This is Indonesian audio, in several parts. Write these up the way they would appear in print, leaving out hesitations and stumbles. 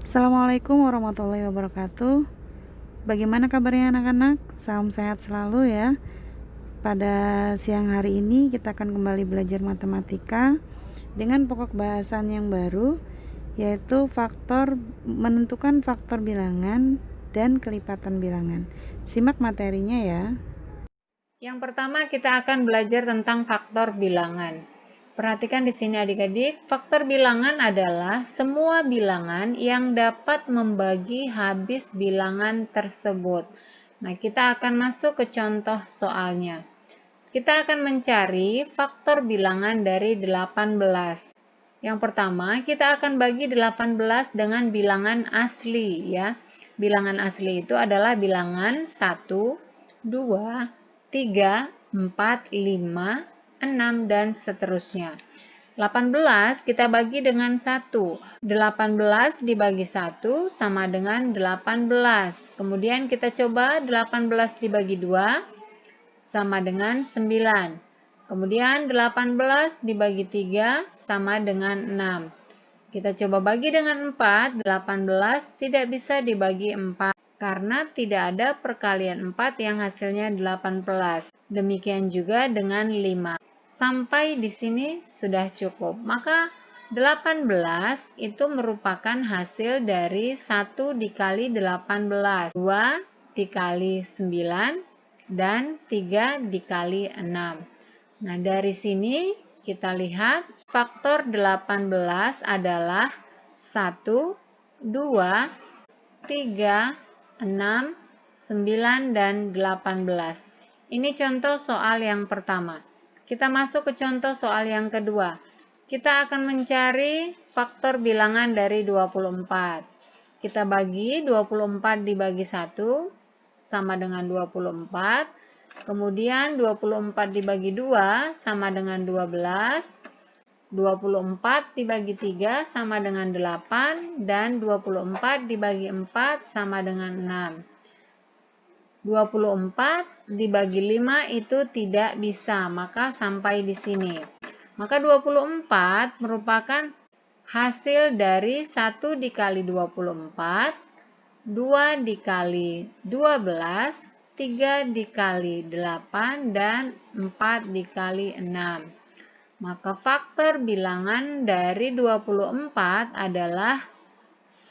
Assalamualaikum warahmatullahi wabarakatuh. Bagaimana kabarnya anak-anak? Salam sehat selalu ya. Pada siang hari ini kita akan kembali belajar matematika dengan pokok bahasan yang baru, yaitu menentukan faktor bilangan dan kelipatan bilangan. Simak materinya ya. Yang pertama kita akan belajar tentang faktor bilangan. Perhatikan di sini adik-adik, faktor bilangan adalah semua bilangan yang dapat membagi habis bilangan tersebut. Nah, kita akan masuk ke contoh soalnya. Kita akan mencari faktor bilangan dari 18. Yang pertama, kita akan bagi 18 dengan bilangan asli ya. Bilangan asli itu adalah bilangan 1, 2, 3, 4, 5, 6, dan seterusnya. 18 kita bagi dengan 1. 18 dibagi 1 sama dengan 18. Kemudian kita coba 18 dibagi 2 sama dengan 9. Kemudian 18 dibagi 3 sama dengan 6. Kita coba bagi dengan 4, 18 tidak bisa dibagi 4 karena tidak ada perkalian 4 yang hasilnya 18. Demikian juga dengan 5. Sampai di sini sudah cukup. Maka 18 itu merupakan hasil dari 1 dikali 18, 2 dikali 9, dan 3 dikali 6. Nah, dari sini kita lihat faktor 18 adalah 1, 2, 3, 6, 9, dan 18. Ini contoh soal yang pertama. Kita masuk ke contoh soal yang kedua. Kita akan mencari faktor bilangan dari 24. Kita bagi 24 dibagi 1 sama dengan 24. Kemudian 24 dibagi 2 sama dengan 12. 24 dibagi 3 sama dengan 8, dan 24 dibagi 4 sama dengan 6. 24 dibagi 5 itu tidak bisa, maka sampai di sini. Maka 24 merupakan hasil dari 1 dikali 24, 2 dikali 12, 3 dikali 8, dan 4 dikali 6. Maka faktor bilangan dari 24 adalah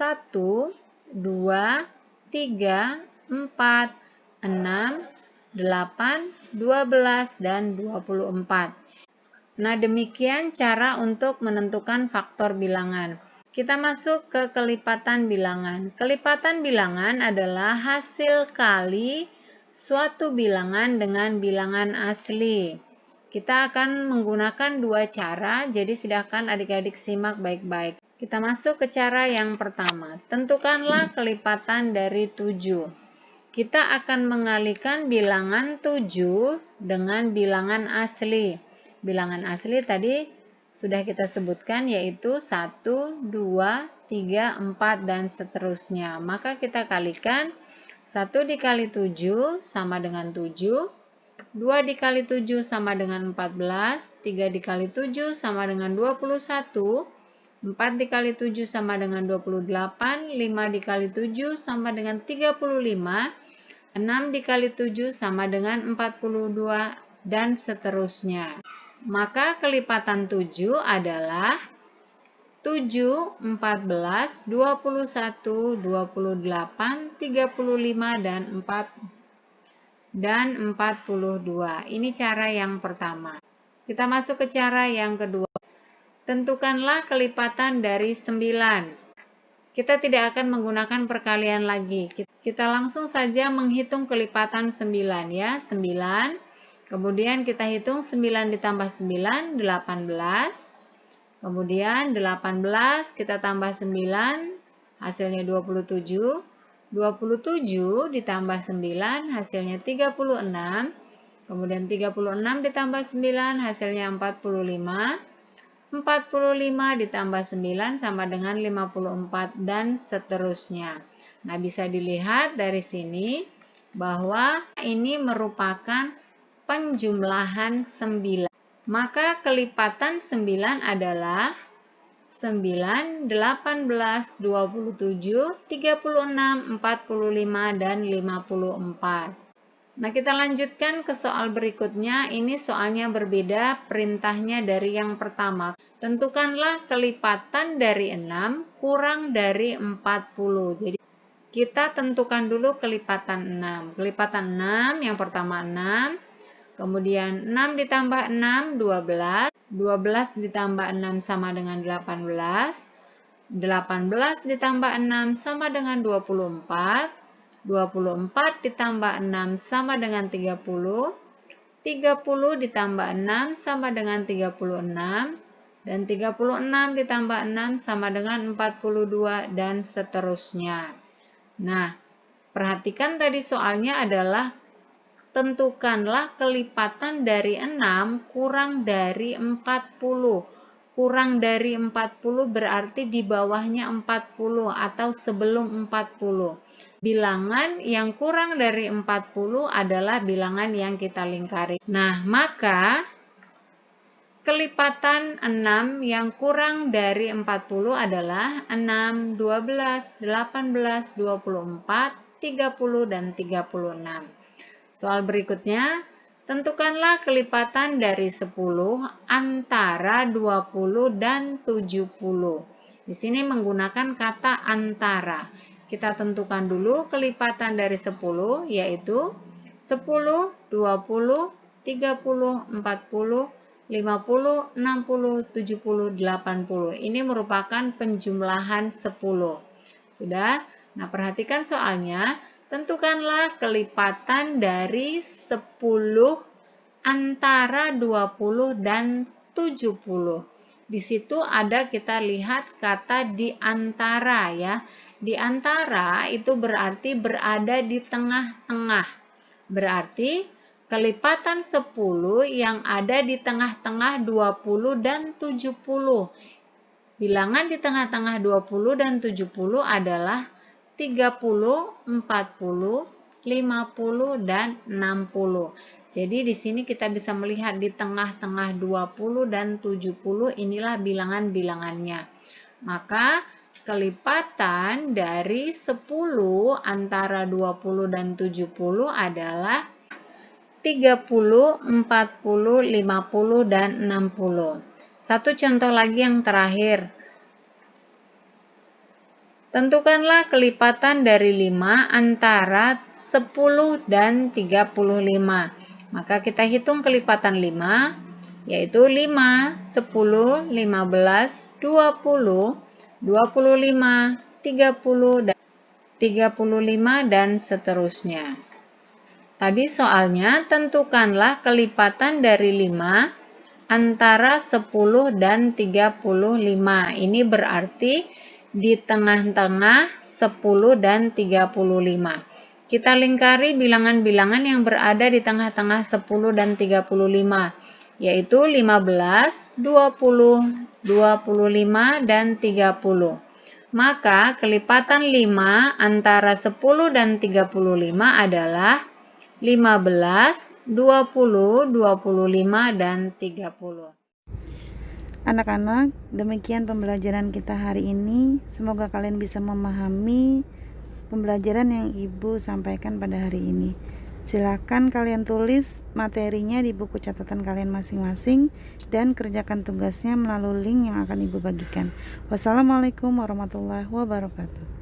1, 2, 3, 4, 6, 8, 12, dan 24. Nah, demikian cara untuk menentukan faktor bilangan. Kita masuk ke kelipatan bilangan. Kelipatan bilangan adalah hasil kali suatu bilangan dengan bilangan asli. Kita akan menggunakan dua cara, jadi silakan adik-adik simak baik-baik. Kita masuk ke cara yang pertama. Tentukanlah kelipatan dari 7. Kita akan mengalihkan bilangan 7 dengan bilangan asli. Bilangan asli tadi sudah kita sebutkan, yaitu 1, 2, 3, 4, dan seterusnya. Maka kita kalikan 1 dikali 7 sama dengan 7. 2 dikali 7 sama dengan 14, 3 dikali 7 sama dengan 21, 4 dikali 7 sama dengan 28, 5 dikali 7 sama dengan 35, 6 dikali 7 sama dengan 42, dan seterusnya. Maka kelipatan 7 adalah 7, 14, 21, 28, 35, dan 42. Ini cara yang pertama. Kita masuk ke cara yang kedua. Tentukanlah kelipatan dari 9. Kita tidak akan menggunakan perkalian lagi. Kita langsung saja menghitung kelipatan 9 ya. 9. Kemudian kita hitung 9 ditambah 9, 18. Kemudian 18 kita tambah 9, hasilnya 27. 27 ditambah 9 hasilnya 36. Kemudian 36 ditambah 9 hasilnya 45. 45 ditambah 9 sama dengan 54, dan seterusnya. Nah, bisa dilihat dari sini bahwa ini merupakan penjumlahan 9. Maka kelipatan 9 adalah 9, 18, 27, 36, 45, dan 54. Nah, kita lanjutkan ke soal berikutnya. Ini soalnya berbeda, perintahnya dari yang pertama. Tentukanlah kelipatan dari 6 kurang dari 40. Jadi, kita tentukan dulu kelipatan 6. Kelipatan 6, yang pertama 6. Kemudian 6 ditambah 6, 12. 12 ditambah 6 sama dengan 18. 18 ditambah 6 sama dengan 24. 24 ditambah 6 sama dengan 30. 30 ditambah 6 sama dengan 36. Dan 36 ditambah 6 sama dengan 42 dan seterusnya. Nah, perhatikan tadi soalnya adalah tentukanlah kelipatan dari 6 kurang dari 40. Kurang dari 40 berarti di bawahnya 40 atau sebelum 40. Bilangan yang kurang dari 40 adalah bilangan yang kita lingkari. Nah, maka kelipatan 6 yang kurang dari 40 adalah 6, 12, 18, 24, 30, dan 36. Soal berikutnya, tentukanlah kelipatan dari 10 antara 20 dan 70. Di sini menggunakan kata antara. Kita tentukan dulu kelipatan dari 10, yaitu 10, 20, 30, 40, 50, 60, 70, 80. Ini merupakan penjumlahan 10. Sudah? Nah, perhatikan soalnya. Tentukanlah kelipatan dari 10 antara 20 dan 70. Di situ ada kita lihat kata di antara ya. Di antara itu berarti berada di tengah-tengah. Berarti kelipatan 10 yang ada di tengah-tengah 20 dan 70. Bilangan di tengah-tengah 20 dan 70 adalah 30, 40, 50, dan 60. Jadi di sini kita bisa melihat di tengah-tengah 20 dan 70 inilah bilangan-bilangannya. Maka kelipatan dari 10 antara 20 dan 70 adalah 30, 40, 50, dan 60. Satu contoh lagi yang terakhir. Tentukanlah kelipatan dari 5 antara 10 dan 35. Maka kita hitung kelipatan 5, yaitu 5, 10, 15, 20, 25, 30, 35, dan seterusnya. Tadi soalnya tentukanlah kelipatan dari 5 antara 10 dan 35. Ini berarti di tengah-tengah 10 dan 35. Kita lingkari bilangan-bilangan yang berada di tengah-tengah 10 dan 35, yaitu 15, 20, 25, dan 30. Maka kelipatan 5 antara 10 dan 35 adalah 15, 20, 25, dan 30. Anak-anak, demikian pembelajaran kita hari ini. Semoga kalian bisa memahami pembelajaran yang Ibu sampaikan pada hari ini. Silakan kalian tulis materinya di buku catatan kalian masing-masing dan kerjakan tugasnya melalui link yang akan Ibu bagikan. Wassalamualaikum warahmatullahi wabarakatuh.